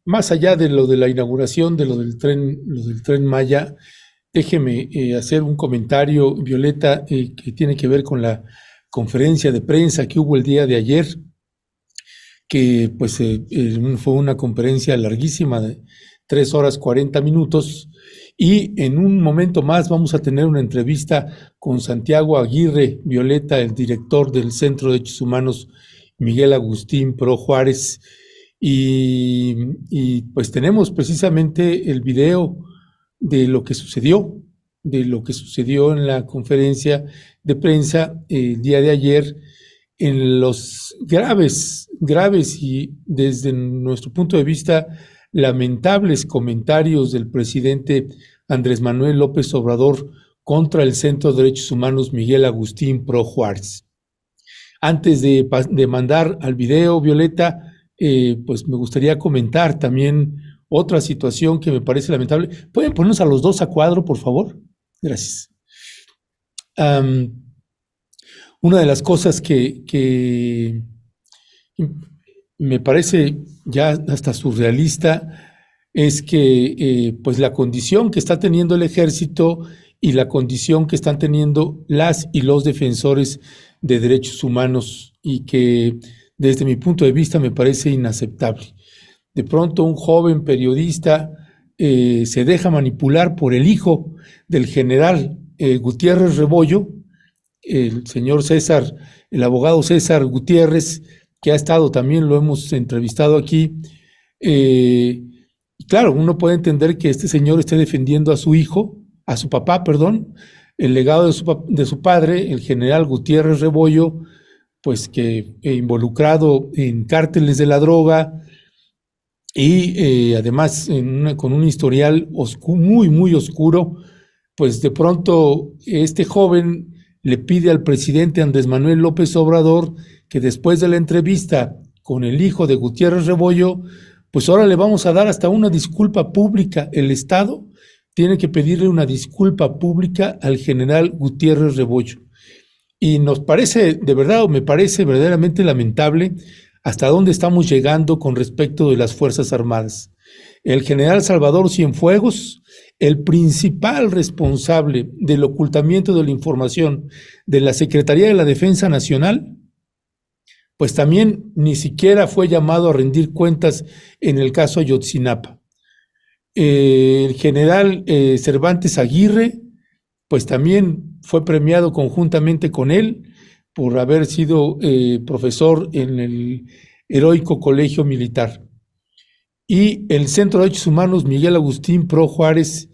más allá de lo de la inauguración, de lo del Tren Maya, déjeme hacer un comentario, Violeta, que tiene que ver con la conferencia de prensa que hubo el día de ayer, que pues fue una conferencia larguísima de 3 horas 40 minutos, y en un momento más vamos a tener una entrevista con Santiago Aguirre, Violeta, el director del Centro de Derechos Humanos Miguel Agustín Pro Juárez, y pues tenemos precisamente el video de lo que sucedió, en la conferencia de prensa el día de ayer, en los graves y desde nuestro punto de vista lamentables comentarios del presidente Andrés Manuel López Obrador contra el Centro de Derechos Humanos Miguel Agustín Pro Juárez. Antes de mandar al video, Violeta, pues me gustaría comentar también otra situación que me parece lamentable. ¿Pueden ponernos a los dos a cuadro, por favor? Gracias. Una de las cosas que me parece ya hasta surrealista es que pues la condición que está teniendo el ejército y la condición que están teniendo las y los defensores de derechos humanos, y que desde mi punto de vista me parece inaceptable. De pronto un joven periodista se deja manipular por el hijo del general Gutiérrez Rebollo, el señor César, el abogado César Gutiérrez, que ha estado también, lo hemos entrevistado aquí. Claro, uno puede entender que este señor esté defendiendo a su hijo, a su papá, perdón, el legado de su padre, el general Gutiérrez Rebollo, pues que involucrado en cárteles de la droga y además con un historial muy, muy oscuro. Pues de pronto este joven le pide al presidente Andrés Manuel López Obrador que después de la entrevista con el hijo de Gutiérrez Rebollo, pues ahora le vamos a dar hasta una disculpa pública. El Estado tiene que pedirle una disculpa pública al general Gutiérrez Rebollo. Y nos parece, de verdad, me parece verdaderamente lamentable hasta dónde estamos llegando con respecto de las Fuerzas Armadas. El general Salvador Cienfuegos, el principal responsable del ocultamiento de la información de la Secretaría de la Defensa Nacional, pues también ni siquiera fue llamado a rendir cuentas en el caso Ayotzinapa. El general Cervantes Aguirre, pues también fue premiado conjuntamente con él por haber sido profesor en el heroico Colegio Militar. Y el Centro de Derechos Humanos Miguel Agustín Pro Juárez,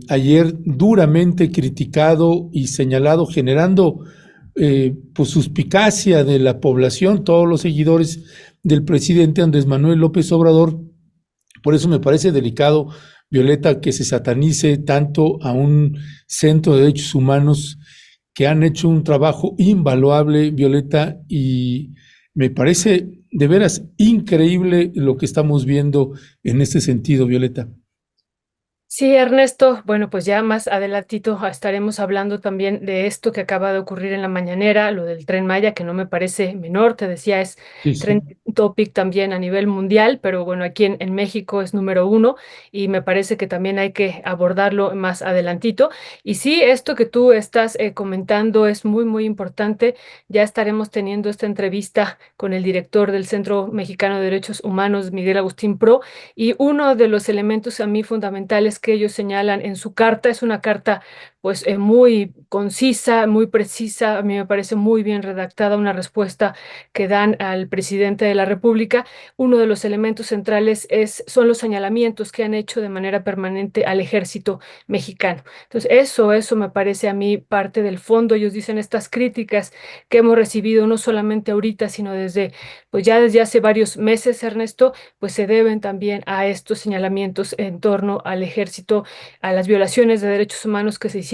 ayer duramente criticado y señalado, generando pues suspicacia de la población, todos los seguidores del presidente Andrés Manuel López Obrador. Por eso me parece delicado, Violeta, que se satanice tanto a un centro de derechos humanos que han hecho un trabajo invaluable, Violeta, y me parece de veras increíble lo que estamos viendo en este sentido, Violeta. Sí, Ernesto, bueno, pues ya más adelantito estaremos hablando también de esto que acaba de ocurrir en la mañanera, lo del Tren Maya, que no me parece menor, te decía, es Sí, sí. trending topic también a nivel mundial, pero bueno, aquí en México es número uno y me parece que también hay que abordarlo más adelantito. Y sí, esto que tú estás comentando es muy, muy importante. Ya estaremos teniendo esta entrevista con el director del Centro Mexicano de Derechos Humanos, Miguel Agustín Pro, y uno de los elementos a mí fundamentales que ellos señalan en su carta es una carta pues muy concisa, muy precisa, a mí me parece muy bien redactada, una respuesta que dan al presidente de la República. Uno de los elementos centrales son los señalamientos que han hecho de manera permanente al ejército mexicano. Entonces, eso me parece a mí parte del fondo. Ellos dicen estas críticas que hemos recibido no solamente ahorita, sino pues ya desde hace varios meses, Ernesto, pues se deben también a estos señalamientos en torno al ejército, a las violaciones de derechos humanos que se hicieron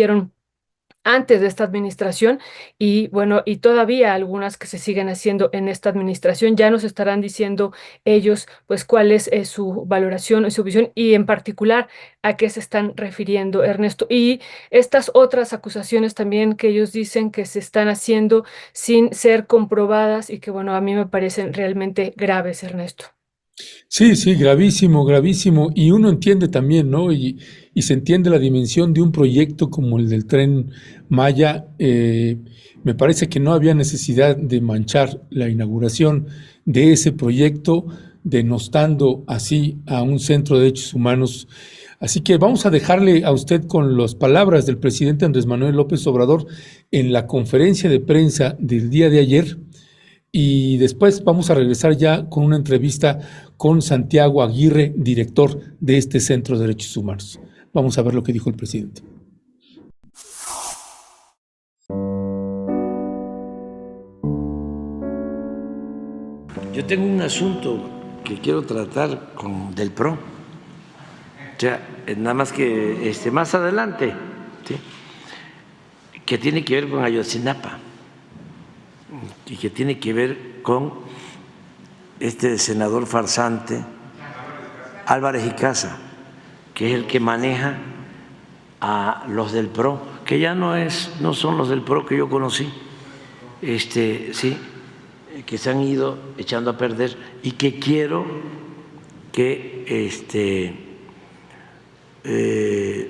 antes de esta administración y bueno, y todavía algunas que se siguen haciendo en esta administración. Ya nos estarán diciendo ellos pues cuál es su valoración y su visión y en particular a qué se están refiriendo, Ernesto. Y estas otras acusaciones también que ellos dicen que se están haciendo sin ser comprobadas y que bueno, a mí me parecen realmente graves, Ernesto. Sí, sí, gravísimo, gravísimo. Y uno entiende también, ¿no? Y se entiende la dimensión de un proyecto como el del Tren Maya. Me parece que no había necesidad de manchar la inauguración de ese proyecto, denostando así a un centro de derechos humanos. Así que vamos a dejarle a usted con las palabras del presidente Andrés Manuel López Obrador en la conferencia de prensa del día de ayer, y después vamos a regresar ya con una entrevista con Santiago Aguirre, director de este Centro de Derechos Humanos. Vamos a ver lo que dijo el presidente. Yo tengo un asunto que quiero tratar con del PRO, o sea, nada más que más adelante, ¿sí? Que tiene que ver con Ayotzinapa y que tiene que ver con este senador farsante Álvarez y Casa, que es el que maneja a los del PRO, que ya no son los del PRO que yo conocí, sí, que se han ido echando a perder y que quiero que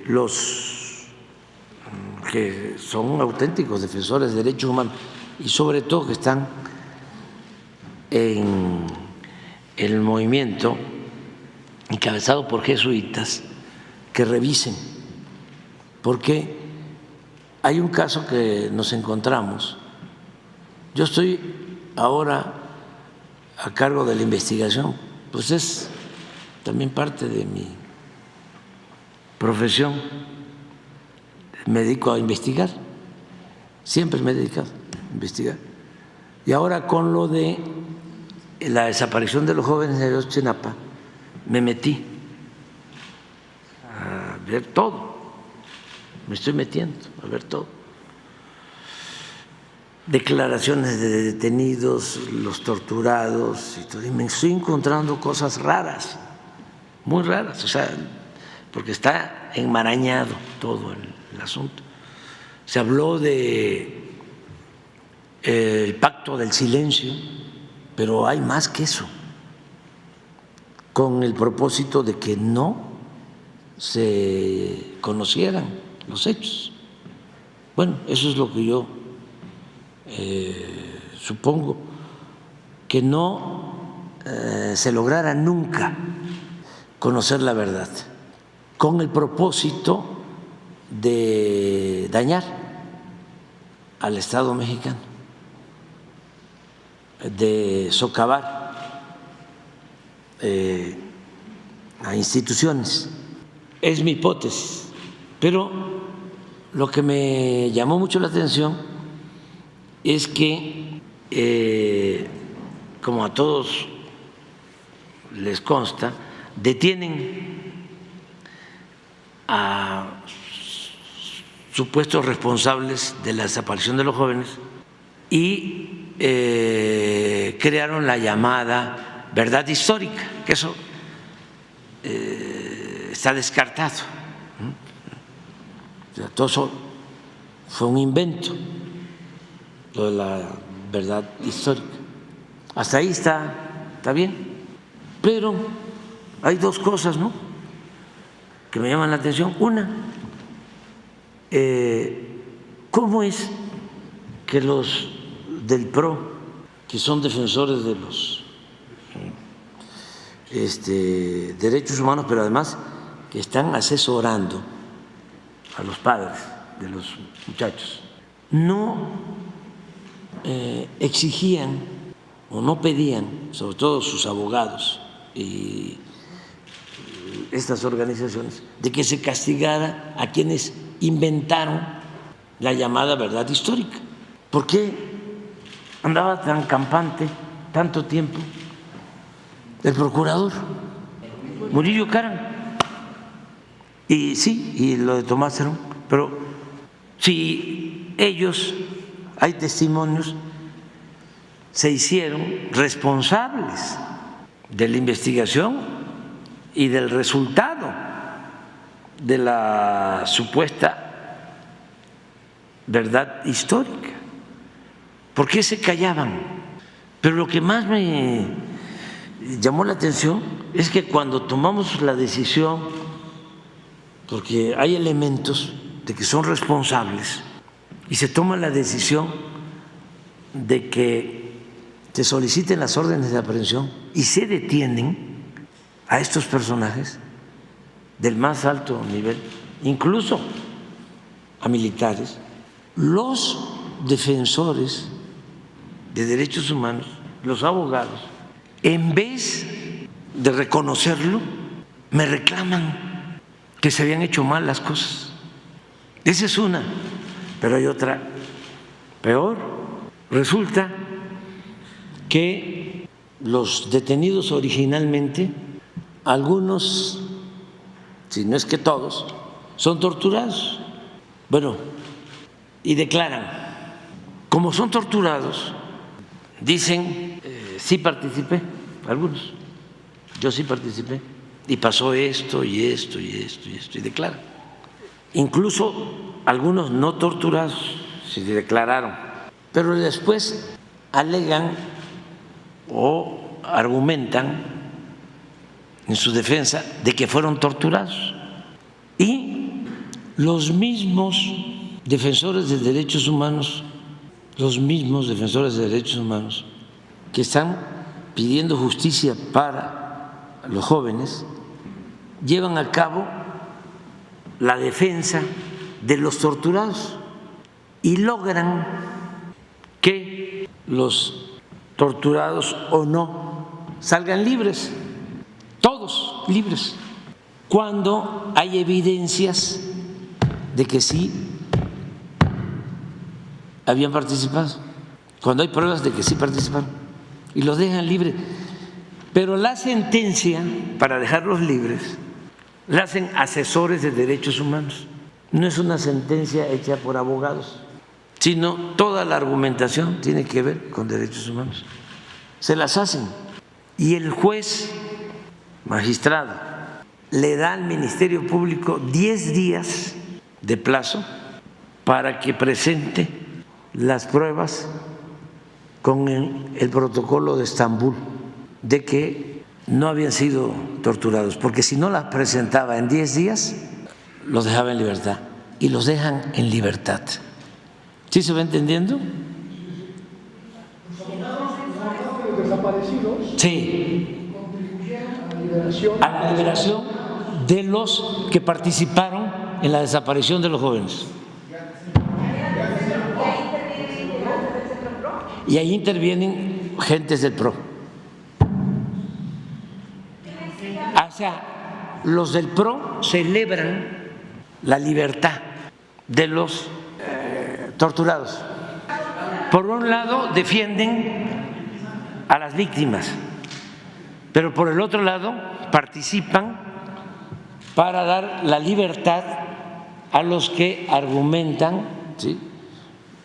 los que son auténticos defensores de derechos humanos y sobre todo que están en el movimiento encabezado por jesuitas, que revisen, porque hay un caso que nos encontramos. Yo estoy ahora a cargo de la investigación, pues es también parte de mi profesión. Me dedico a investigar, siempre me he dedicado a investigar. Y ahora con lo de la desaparición de los jóvenes de Ayotzinapa, me metí a ver todo, me estoy metiendo a ver todo. Declaraciones de detenidos, los torturados, y todo, y me estoy encontrando cosas raras, muy raras, o sea, porque está enmarañado todo el asunto. Se habló de el pacto del silencio, pero hay más que eso, con el propósito de que no se conocieran los hechos. Bueno, eso es lo que yo supongo, que no se lograra nunca conocer la verdad, con el propósito de dañar al Estado mexicano, de socavar a instituciones. Es mi hipótesis, pero lo que me llamó mucho la atención es que, como a todos les consta, detienen a supuestos responsables de la desaparición de los jóvenes y crearon la llamada verdad histórica, que eso está descartado. O sea, todo eso fue un invento, lo de la verdad histórica. Hasta ahí está bien, pero hay dos cosas, ¿no?, que me llaman la atención. Una, ¿cómo es que los del PRO, que son defensores de los derechos humanos, pero además que están asesorando a los padres de los muchachos, no exigían o no pedían, sobre todo sus abogados y estas organizaciones, de que se castigara a quienes inventaron la llamada verdad histórica? ¿Por qué andaba tan campante tanto tiempo el procurador Murillo Karam? Y sí, y lo de Tomás Herón, pero si ellos, hay testimonios, se hicieron responsables de la investigación y del resultado de la supuesta verdad histórica, ¿por qué se callaban? Pero lo que más me llamó la atención es que cuando tomamos la decisión, porque hay elementos de que son responsables, y se toma la decisión de que se soliciten las órdenes de aprehensión y se detienen a estos personajes del más alto nivel, incluso a militares, los defensores de derechos humanos, los abogados, en vez de reconocerlo, me reclaman que se habían hecho mal las cosas. Esa es una, pero hay otra peor. Resulta que los detenidos originalmente, algunos, si no es que todos, son torturados. Bueno, y declaran. Como son torturados, dicen, sí participé, algunos, yo sí participé, y pasó esto y esto y esto y esto, y declaran. Incluso algunos no torturados se declararon, pero después alegan o argumentan en su defensa de que fueron torturados. Y los mismos defensores de derechos humanos, que están pidiendo justicia para los jóvenes, llevan a cabo la defensa de los torturados y logran que los torturados o no salgan libres, todos libres, cuando hay evidencias de que sí habían participado, cuando hay pruebas de que sí participaron, y los dejan libres. Pero la sentencia para dejarlos libres la hacen asesores de derechos humanos. No es una sentencia hecha por abogados, sino toda la argumentación tiene que ver con derechos humanos. Se las hacen y el juez magistrado le da al Ministerio Público 10 días de plazo para que presente las pruebas con el protocolo de Estambul de que no habían sido torturados, porque si no las presentaba en 10 días, los dejaba en libertad, y los dejan en libertad. ¿Sí se va entendiendo? Los desaparecidos Sí. contribuyeron A la liberación de los que participaron en la desaparición de los jóvenes. Y ahí intervienen gentes del PRO. O sea, los del PRO celebran la libertad de los torturados. Por un lado, defienden a las víctimas, pero por el otro lado, participan para dar la libertad a los que argumentan, ¿sí?,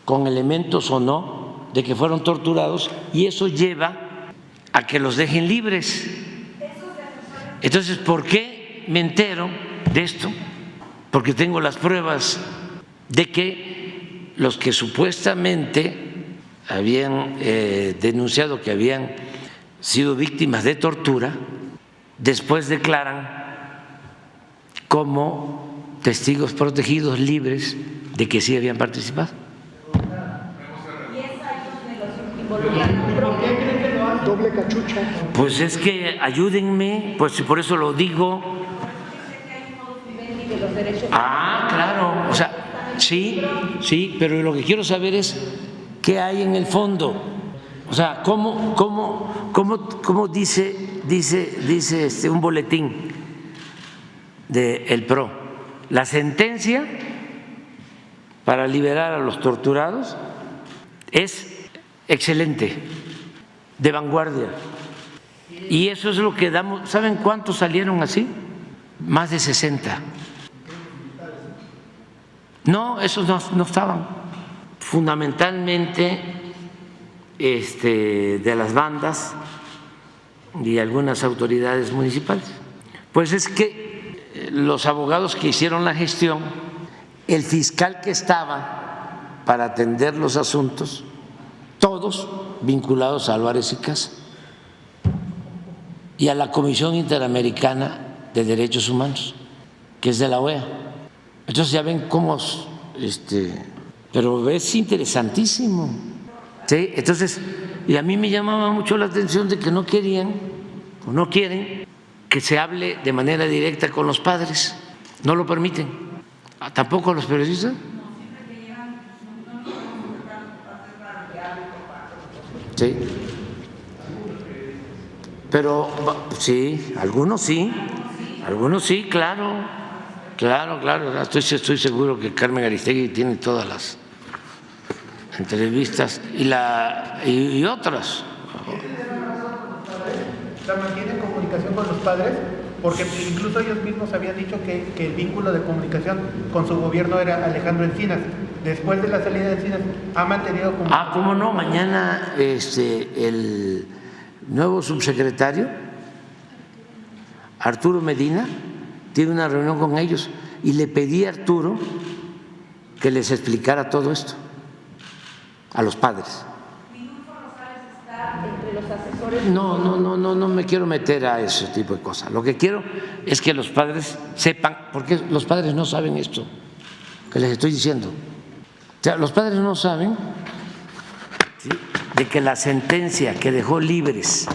con elementos o no, de que fueron torturados, y eso lleva a que los dejen libres. Entonces, ¿por qué me entero de esto? Porque tengo las pruebas de que los que supuestamente habían denunciado que habían sido víctimas de tortura, después declaran como testigos protegidos libres de que sí habían participado. ¿Pero qué creen que no hay doble cachucha? Pues es que ayúdenme, pues por eso lo digo. Ah, claro, o sea, sí, pero lo que quiero saber es qué hay en el fondo. O sea, ¿cómo dice un boletín del PRO? La sentencia para liberar a los torturados es excelente, de vanguardia. Y eso es lo que damos. ¿Saben cuántos salieron así? Más de 60. No, esos no estaban. Fundamentalmente de las bandas y algunas autoridades municipales. Pues es que los abogados que hicieron la gestión, el fiscal que estaba para atender los asuntos, todos vinculados a Álvarez y Casa. y a la Comisión Interamericana de Derechos Humanos, que es de la OEA. Entonces ya ven cómo, pero es interesantísimo. ¿Sí? Entonces, y a mí me llamaba mucho la atención de que no querían o no quieren que se hable de manera directa con los padres, no lo permiten. ¿Tampoco los periodistas? Sí. Pero sí, algunos sí, claro, estoy seguro que Carmen Aristegui tiene todas las entrevistas y otras. ¿La mantiene comunicación con los padres? Porque incluso ellos mismos habían dicho que el vínculo de comunicación con su gobierno era Alejandro Encinas. Después de la salida de Encinas, ¿ha mantenido comunicación? ¿Cómo no? Mañana el nuevo subsecretario, Arturo Medina, tiene una reunión con ellos y le pedí a Arturo que les explicara todo esto a los padres. Entre los asesores. No me quiero meter a ese tipo de cosas. Lo que quiero es que los padres sepan, porque los padres no saben esto que les estoy diciendo. O sea, los padres no saben, ¿sí?, de que la sentencia que dejó libres,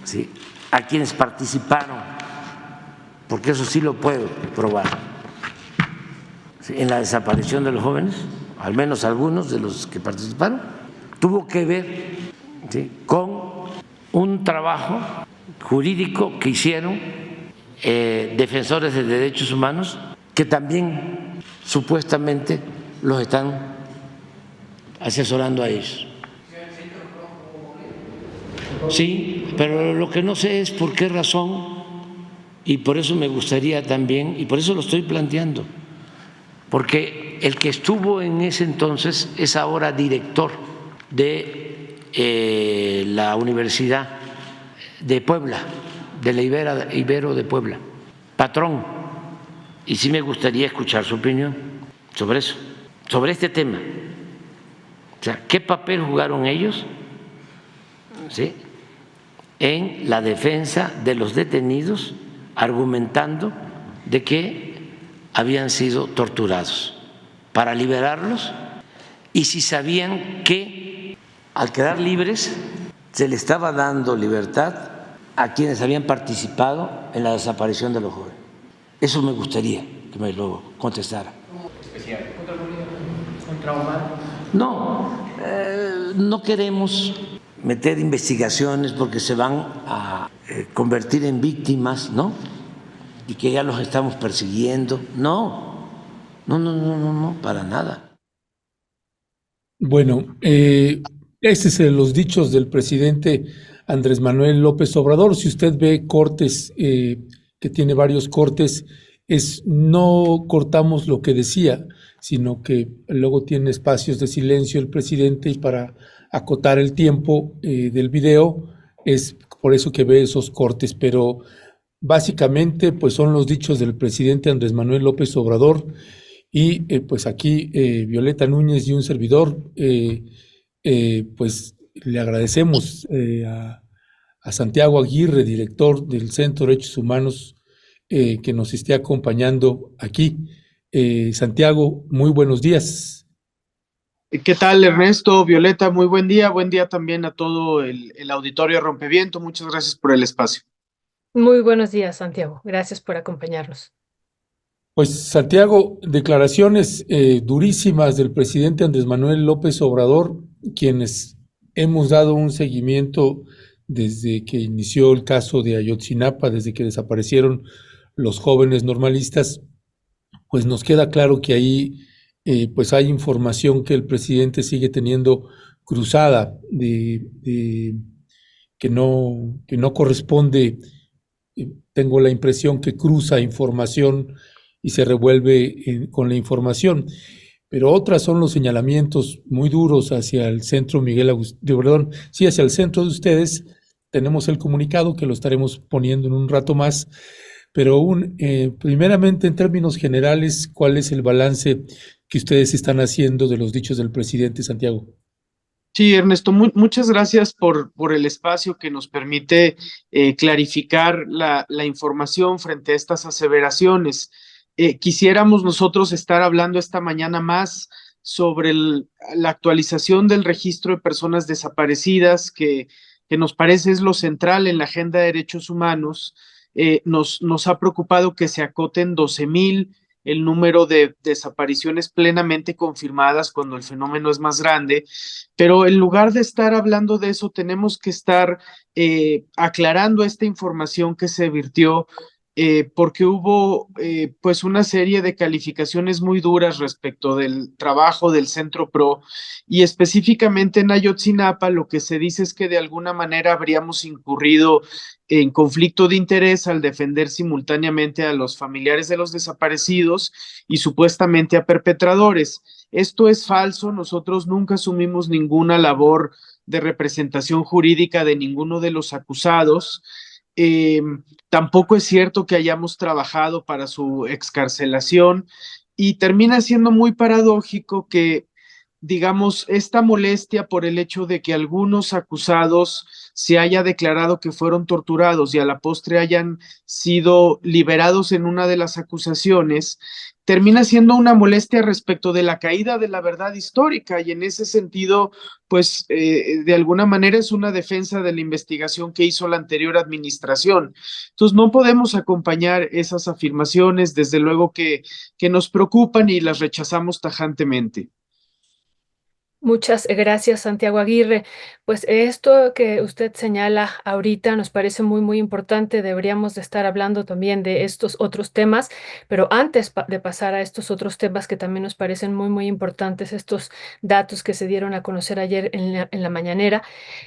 ¿sí?, a quienes participaron, porque eso sí lo puedo probar, ¿sí?, en la desaparición de los jóvenes, al menos algunos de los que participaron, tuvo que ver, ¿sí?, con un trabajo jurídico que hicieron defensores de derechos humanos que también supuestamente los están asesorando a ellos. Sí, pero lo que no sé es por qué razón, y por eso me gustaría también, y por eso lo estoy planteando, porque el que estuvo en ese entonces es ahora director de la Universidad de Puebla, de la Ibero de Puebla, patrón, y sí me gustaría escuchar su opinión sobre eso, sobre este tema. O sea, ¿qué papel jugaron ellos, ¿sí?, en la defensa de los detenidos, argumentando de que habían sido torturados para liberarlos, y si sabían que al quedar libres se le estaba dando libertad a quienes habían participado en la desaparición de los jóvenes? Eso me gustaría que me lo contestara. Especial. ¿Un trauma? No queremos meter investigaciones porque se van a convertir en víctimas, ¿no? Y que ya los estamos persiguiendo. No, para nada. Bueno, ese es los dichos del presidente Andrés Manuel López Obrador. Si usted ve cortes, que tiene varios cortes, no cortamos lo que decía, sino que luego tiene espacios de silencio el presidente, y para acotar el tiempo del video es por eso que ve esos cortes, pero básicamente pues son los dichos del presidente Andrés Manuel López Obrador. Y pues aquí Violeta Núñez y un servidor, pues le agradecemos a Santiago Aguirre, director del Centro de Derechos Humanos, que nos esté acompañando aquí. Santiago, muy buenos días. ¿Qué tal, Ernesto, Violeta? Muy buen día también a todo el auditorio Rompeviento. Muchas gracias por el espacio. Muy buenos días, Santiago. Gracias por acompañarnos. Pues Santiago, declaraciones durísimas del presidente Andrés Manuel López Obrador, quienes hemos dado un seguimiento desde que inició el caso de Ayotzinapa, desde que desaparecieron los jóvenes normalistas. Pues nos queda claro que ahí pues hay información que el presidente sigue teniendo cruzada, que no corresponde. Tengo la impresión que cruza información y se revuelve con la información. Pero otras son los señalamientos muy duros hacia el centro hacia el centro de ustedes. Tenemos el comunicado que lo estaremos poniendo en un rato más, pero primeramente en términos generales, ¿cuál es el balance que ustedes están haciendo de los dichos del presidente, Santiago? Sí, Ernesto, muchas gracias por el espacio que nos permite clarificar la información frente a estas aseveraciones. Quisiéramos nosotros estar hablando esta mañana más sobre la actualización del registro de personas desaparecidas, que nos parece es lo central en la agenda de derechos humanos. Nos ha preocupado que se acoten 12,000 el número de desapariciones plenamente confirmadas cuando el fenómeno es más grande, pero en lugar de estar hablando de eso, tenemos que estar aclarando esta información que se virtió, porque hubo pues una serie de calificaciones muy duras respecto del trabajo del Centro PRO, y específicamente en Ayotzinapa lo que se dice es que de alguna manera habríamos incurrido en conflicto de interés al defender simultáneamente a los familiares de los desaparecidos y supuestamente a perpetradores. Esto es falso, nosotros nunca asumimos ninguna labor de representación jurídica de ninguno de los acusados. Eh, Tampoco es cierto que hayamos trabajado para su excarcelación, y termina siendo muy paradójico que, digamos, esta molestia por el hecho de que algunos acusados se haya declarado que fueron torturados y a la postre hayan sido liberados en una de las acusaciones, termina siendo una molestia respecto de la caída de la verdad histórica, y en ese sentido, pues de alguna manera es una defensa de la investigación que hizo la anterior administración. Entonces no podemos acompañar esas afirmaciones, desde luego que nos preocupan y las rechazamos tajantemente. Muchas gracias, Santiago Aguirre. Pues esto que usted señala ahorita nos parece muy, muy importante. Deberíamos de estar hablando también de estos otros temas, pero antes de pasar a estos otros temas que también nos parecen muy, muy importantes, estos datos que se dieron a conocer ayer en la mañanera,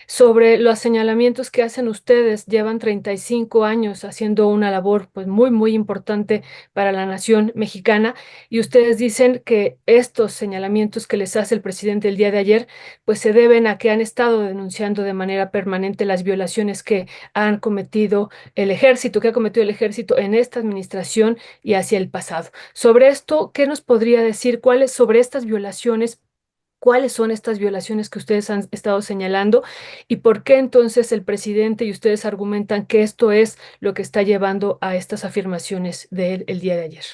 sobre los señalamientos que hacen ustedes. Llevan 35 años haciendo una labor pues muy, muy importante para la nación mexicana, y ustedes dicen que estos señalamientos que les hace el presidente el día de ayer, pues se deben a que han estado denunciando de manera permanente las violaciones que han cometido el ejército, que ha cometido el ejército en esta administración y hacia el pasado. Sobre esto, ¿qué nos podría decir? ¿Cuáles sobre estas violaciones? ¿Cuáles son estas violaciones que ustedes han estado señalando y por qué entonces el presidente y ustedes argumentan que esto es lo que está llevando a estas afirmaciones de él el día de ayer?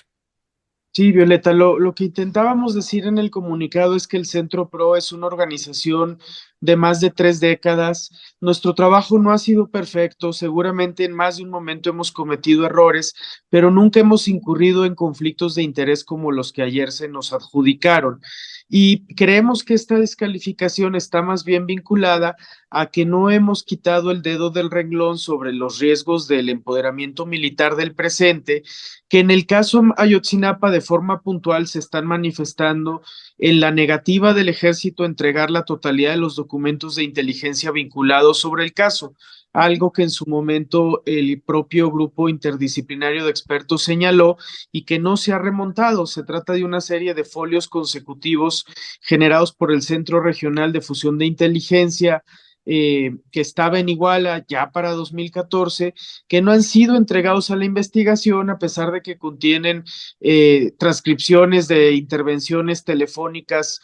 Sí, Violeta, lo que intentábamos decir en el comunicado es que el Centro PRO es una organización de más de 3 décadas. Nuestro trabajo no ha sido perfecto, seguramente en más de un momento hemos cometido errores, pero nunca hemos incurrido en conflictos de interés como los que ayer se nos adjudicaron. Y creemos que esta descalificación está más bien vinculada a que no hemos quitado el dedo del renglón sobre los riesgos del empoderamiento militar del presente, que en el caso Ayotzinapa de forma puntual se están manifestando en la negativa del ejército a entregar la totalidad de los documentos de inteligencia vinculados sobre el caso, algo que en su momento el propio grupo interdisciplinario de expertos señaló y que no se ha remontado. Se trata de una serie de folios consecutivos generados por el Centro Regional de Fusión de Inteligencia, que estaba en Iguala ya para 2014, que no han sido entregados a la investigación a pesar de que contienen transcripciones de intervenciones telefónicas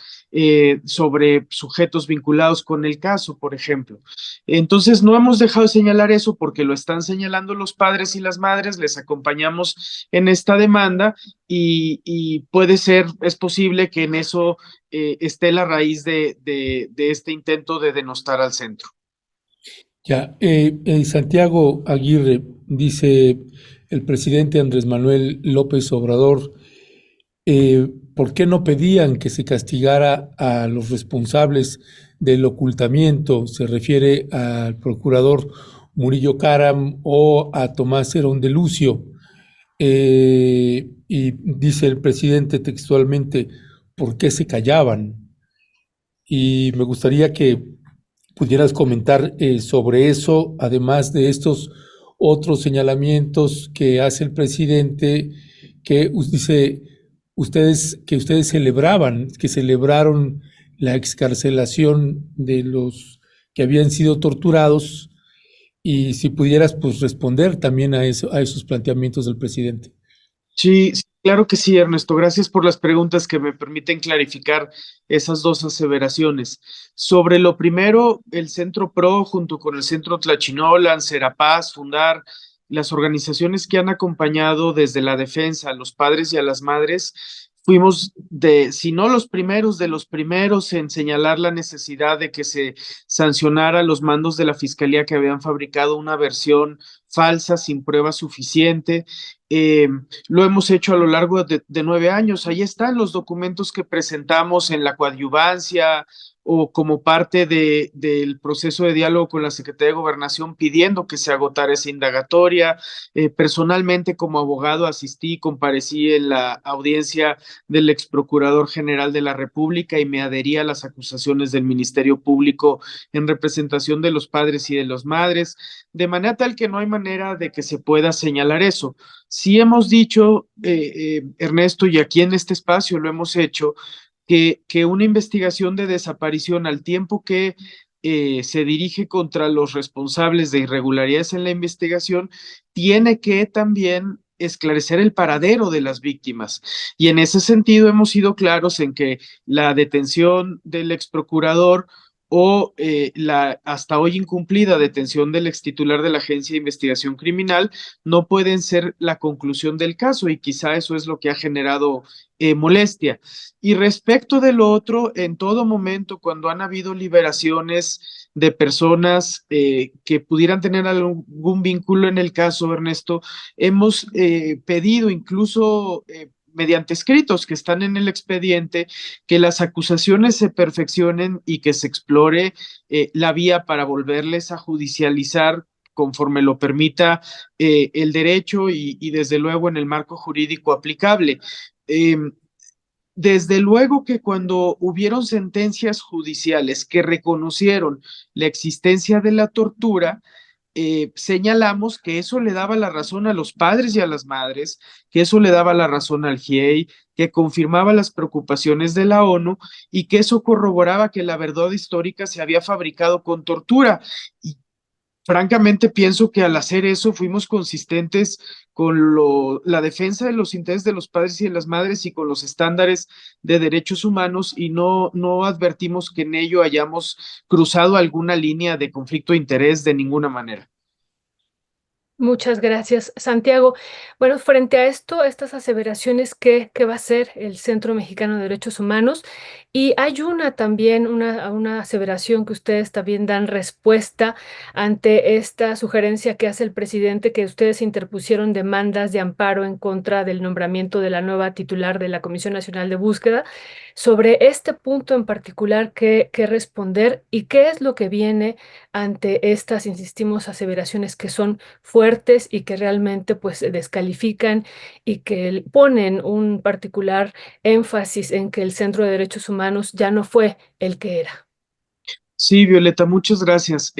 sobre sujetos vinculados con el caso, por ejemplo. Entonces, no hemos dejado de señalar eso porque lo están señalando los padres y las madres, les acompañamos en esta demanda, y puede ser, es posible que en eso esté la raíz de este intento de denostar al centro. Ya, Santiago Aguirre, dice el presidente Andrés Manuel López Obrador, ¿por qué no pedían que se castigara a los responsables del ocultamiento? Se refiere al procurador Murillo Karam o a Tomás Herón de Lucio. Y dice el presidente textualmente, ¿por qué se callaban? Y me gustaría que pudieras comentar sobre eso, además de estos otros señalamientos que hace el presidente, que dice que ustedes celebraron la excarcelación de los que habían sido torturados, y si pudieras pues responder también a esos planteamientos del presidente. Sí, Claro que sí, Ernesto. Gracias por las preguntas que me permiten clarificar esas dos aseveraciones. Sobre lo primero, el Centro PRO, junto con el Centro Tlachinolan, Serapaz, Fundar, las organizaciones que han acompañado desde la defensa a los padres y a las madres, fuimos si no los primeros, de los primeros en señalar la necesidad de que se sancionara a los mandos de la Fiscalía que habían fabricado una versión falsa, sin prueba suficiente. Eh, lo hemos hecho a lo largo de 9 años. Ahí están los documentos que presentamos en la coadyuvancia o como parte del proceso de diálogo con la Secretaría de Gobernación pidiendo que se agotara esa indagatoria. Personalmente, como abogado, asistí, comparecí en la audiencia del ex procurador general de la República y me adherí a las acusaciones del Ministerio Público en representación de los padres y de las madres, de manera tal que no hay manera de que se pueda señalar eso. Sí hemos dicho, Ernesto, y aquí en este espacio lo hemos hecho, que una investigación de desaparición al tiempo que se dirige contra los responsables de irregularidades en la investigación, tiene que también esclarecer el paradero de las víctimas. Y en ese sentido hemos sido claros en que la detención del ex procurador o la hasta hoy incumplida detención del ex titular de la Agencia de Investigación Criminal no pueden ser la conclusión del caso, y quizá eso es lo que ha generado molestia. Y respecto de lo otro, en todo momento, cuando han habido liberaciones de personas que pudieran tener algún vínculo en el caso, Ernesto, hemos pedido incluso mediante escritos que están en el expediente, que las acusaciones se perfeccionen y que se explore la vía para volverles a judicializar conforme lo permita el derecho y desde luego en el marco jurídico aplicable. Desde luego que cuando hubieron sentencias judiciales que reconocieron la existencia de la tortura, señalamos que eso le daba la razón a los padres y a las madres, que eso le daba la razón al GIEI, que confirmaba las preocupaciones de la ONU y que eso corroboraba que la verdad histórica se había fabricado con tortura. Y francamente pienso que al hacer eso fuimos consistentes con la defensa de los intereses de los padres y de las madres y con los estándares de derechos humanos, y no advertimos que en ello hayamos cruzado alguna línea de conflicto de interés de ninguna manera. Muchas gracias, Santiago. Bueno, frente a esto, estas aseveraciones, ¿qué va a hacer el Centro Mexicano de Derechos Humanos? Y hay una aseveración que ustedes también dan respuesta ante esta sugerencia que hace el presidente, que ustedes interpusieron demandas de amparo en contra del nombramiento de la nueva titular de la Comisión Nacional de Búsqueda. Sobre este punto en particular, ¿qué responder y qué es lo que viene ante estas, insistimos, aseveraciones que son fuertes y que realmente pues descalifican y que ponen un particular énfasis en que el Centro de Derechos Humanos ya no fue el que era? Sí, Violeta, muchas gracias.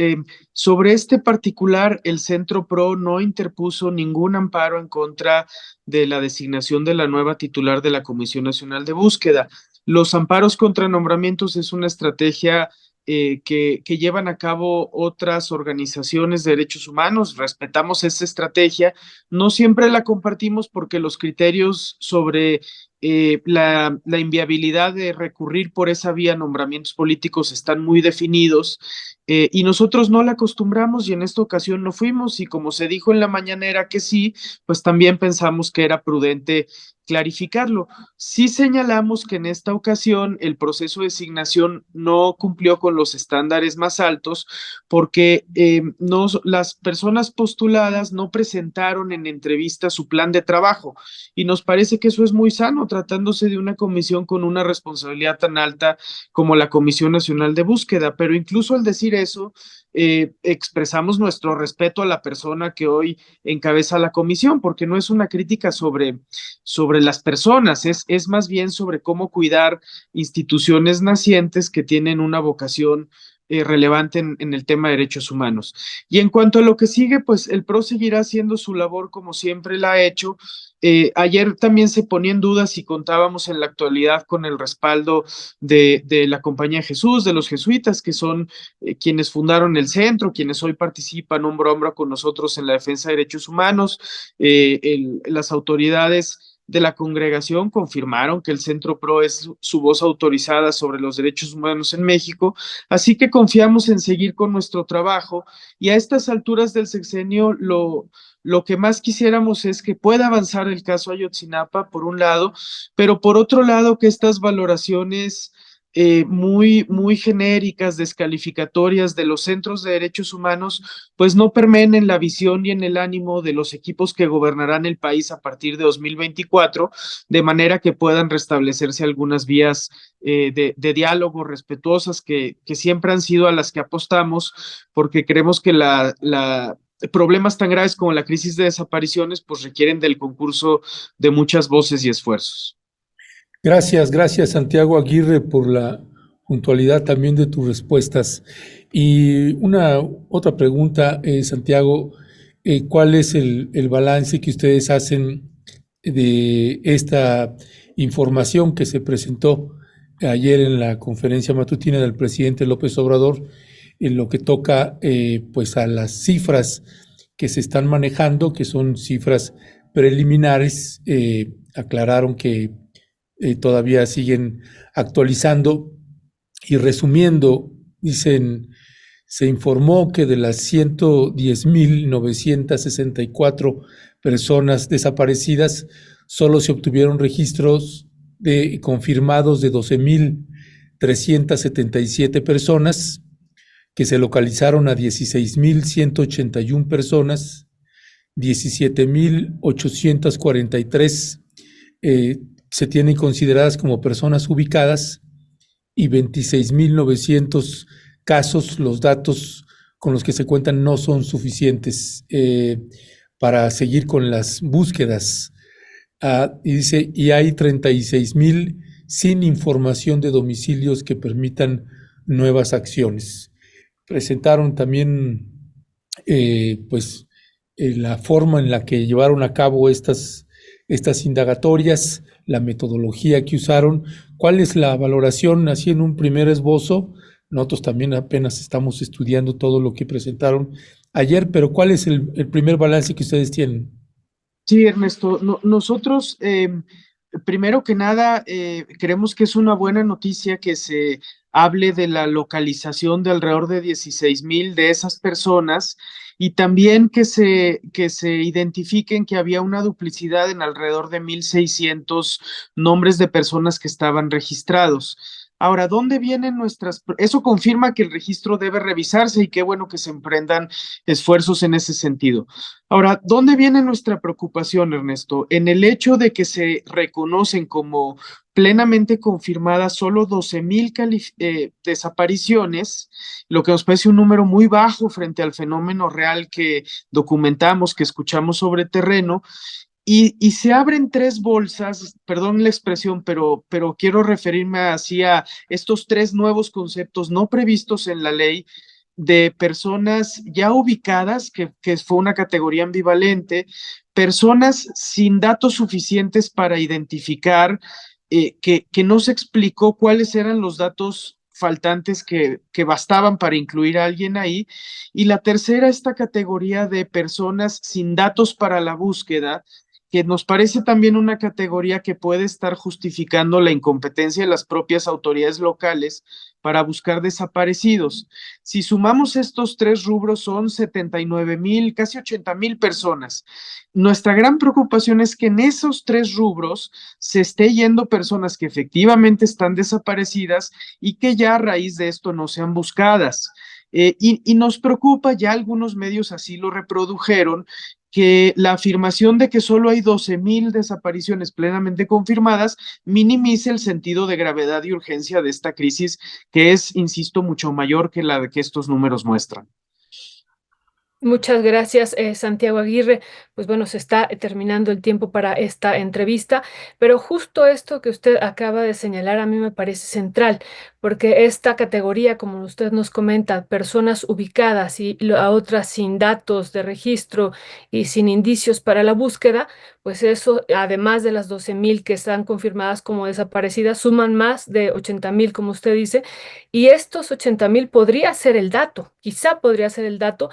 Sobre este particular, el Centro PRO no interpuso ningún amparo en contra de la designación de la nueva titular de la Comisión Nacional de Búsqueda. Los amparos contra nombramientos es una estrategia que llevan a cabo otras organizaciones de derechos humanos. Respetamos esa estrategia, no siempre la compartimos porque los criterios sobre la inviabilidad de recurrir por esa vía a nombramientos políticos están muy definidos, y nosotros no la acostumbramos y en esta ocasión no fuimos, y como se dijo en la mañanera que sí, pues también pensamos que era prudente clarificarlo. Sí señalamos que en esta ocasión el proceso de designación no cumplió con los estándares más altos porque las personas postuladas no presentaron en entrevista su plan de trabajo, y nos parece que eso es muy sano tratándose de una comisión con una responsabilidad tan alta como la Comisión Nacional de Búsqueda. Pero incluso al decir eso, expresamos nuestro respeto a la persona que hoy encabeza la comisión, porque no es una crítica sobre las personas, es más bien sobre cómo cuidar instituciones nacientes que tienen una vocación relevante en el tema de derechos humanos. Y en cuanto a lo que sigue, pues el PRO seguirá haciendo su labor como siempre la ha hecho. Ayer también se ponía en duda si contábamos en la actualidad con el respaldo de la Compañía de Jesús, de los jesuitas, que son quienes fundaron el centro, quienes hoy participan hombro a hombro con nosotros en la defensa de derechos humanos. Las autoridades de la congregación confirmaron que el Centro PRO es su voz autorizada sobre los derechos humanos en México, así que confiamos en seguir con nuestro trabajo y a estas alturas del sexenio lo que más quisiéramos es que pueda avanzar el caso Ayotzinapa, por un lado, pero por otro lado que estas valoraciones muy genéricas, descalificatorias de los centros de derechos humanos, pues no permeen en la visión y en el ánimo de los equipos que gobernarán el país a partir de 2024, de manera que puedan restablecerse algunas vías de diálogo respetuosas que siempre han sido a las que apostamos, porque creemos que problemas tan graves como la crisis de desapariciones, pues requieren del concurso de muchas voces y esfuerzos. Gracias Santiago Aguirre por la puntualidad también de tus respuestas. Y una otra pregunta, Santiago, ¿cuál es el balance que ustedes hacen de esta información que se presentó ayer en la conferencia matutina del presidente López Obrador en lo que toca pues a las cifras que se están manejando, que son cifras preliminares? Aclararon que todavía siguen actualizando y resumiendo, dicen, se informó que de las 110,964 personas desaparecidas, solo se obtuvieron registros confirmados de 12,377 personas, que se localizaron a 16,181 personas, 17,843 se tienen consideradas como personas ubicadas y 26,900 casos. Los datos con los que se cuentan no son suficientes para seguir con las búsquedas. Y dice, y hay 36,000 sin información de domicilios que permitan nuevas acciones. Presentaron también la forma en la que llevaron a cabo estas indagatorias, la metodología que usaron. ¿Cuál es la valoración así en un primer esbozo? Nosotros también apenas estamos estudiando todo lo que presentaron ayer, pero ¿cuál es el primer balance que ustedes tienen? Sí, Ernesto, nosotros primero que nada creemos que es una buena noticia que se hable de la localización de alrededor de 16,000 de esas personas y también que se identifiquen que había una duplicidad en alrededor de 1,600 nombres de personas que estaban registrados. Ahora, ¿dónde vienen eso confirma que el registro debe revisarse y qué bueno que se emprendan esfuerzos en ese sentido. Ahora, ¿dónde viene nuestra preocupación, Ernesto? En el hecho de que se reconocen como plenamente confirmadas solo 12,000 desapariciones, lo que nos parece un número muy bajo frente al fenómeno real que documentamos, que escuchamos sobre terreno. Y se abren tres bolsas, perdón la expresión, pero quiero referirme así a estos tres nuevos conceptos no previstos en la ley de personas ya ubicadas, que fue una categoría ambivalente, personas sin datos suficientes para identificar, que no se explicó cuáles eran los datos faltantes que bastaban para incluir a alguien ahí, y la tercera, esta categoría de personas sin datos para la búsqueda, que nos parece también una categoría que puede estar justificando la incompetencia de las propias autoridades locales para buscar desaparecidos. Si sumamos estos tres rubros, son 79,000, casi 80,000 personas. Nuestra gran preocupación es que en esos tres rubros se esté yendo personas que efectivamente están desaparecidas y que ya a raíz de esto no sean buscadas. Y nos preocupa, ya algunos medios así lo reprodujeron, que la afirmación de que solo hay 12,000 desapariciones plenamente confirmadas minimice el sentido de gravedad y urgencia de esta crisis, que es, insisto, mucho mayor que la que estos números muestran. Muchas gracias, Santiago Aguirre. Pues bueno, se está terminando el tiempo para esta entrevista, pero justo esto que usted acaba de señalar a mí me parece central, porque esta categoría, como usted nos comenta, personas ubicadas y a otras sin datos de registro y sin indicios para la búsqueda, pues eso, además de las 12,000 que están confirmadas como desaparecidas, suman más de 80,000, como usted dice, y estos 80,000 podría ser el dato, quizá podría ser el dato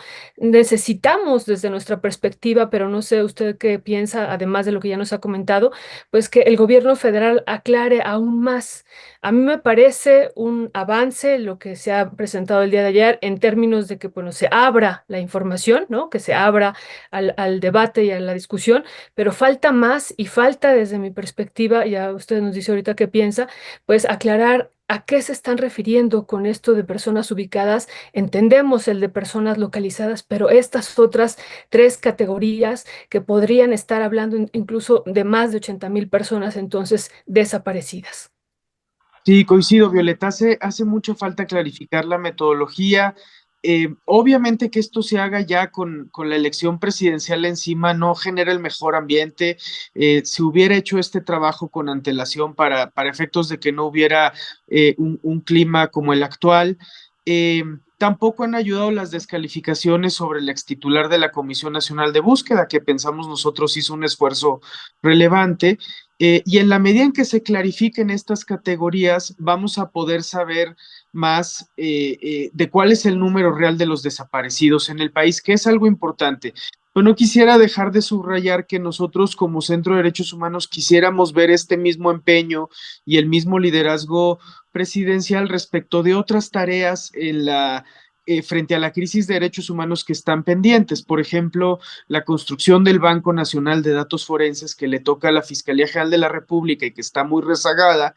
necesitamos desde nuestra perspectiva, pero no sé usted qué piensa, además de lo que ya nos ha comentado, pues que el gobierno federal aclare aún más. A mí me parece un avance lo que se ha presentado el día de ayer en términos de que, bueno, se abra la información, ¿no? Que se abra al debate y a la discusión, pero falta más y falta desde mi perspectiva, ya usted nos dice ahorita qué piensa, pues aclarar a qué se están refiriendo con esto de personas ubicadas. Entendemos el de personas localizadas, pero estas otras tres categorías que podrían estar hablando incluso de más de 80,000 personas entonces desaparecidas. Sí, coincido, Violeta. Hace mucha falta clarificar la metodología. Obviamente que esto se haga ya con la elección presidencial encima no genera el mejor ambiente. Si hubiera hecho este trabajo con antelación para efectos de que no hubiera un clima como el actual. Tampoco han ayudado las descalificaciones sobre el extitular de la Comisión Nacional de Búsqueda, que pensamos nosotros hizo un esfuerzo relevante. Y en la medida en que se clarifiquen estas categorías, vamos a poder saber más de cuál es el número real de los desaparecidos en el país, que es algo importante. Pero no quisiera dejar de subrayar que nosotros como Centro de Derechos Humanos quisiéramos ver este mismo empeño y el mismo liderazgo presidencial respecto de otras tareas frente a la crisis de derechos humanos que están pendientes. Por ejemplo, la construcción del Banco Nacional de Datos Forenses que le toca a la Fiscalía General de la República y que está muy rezagada,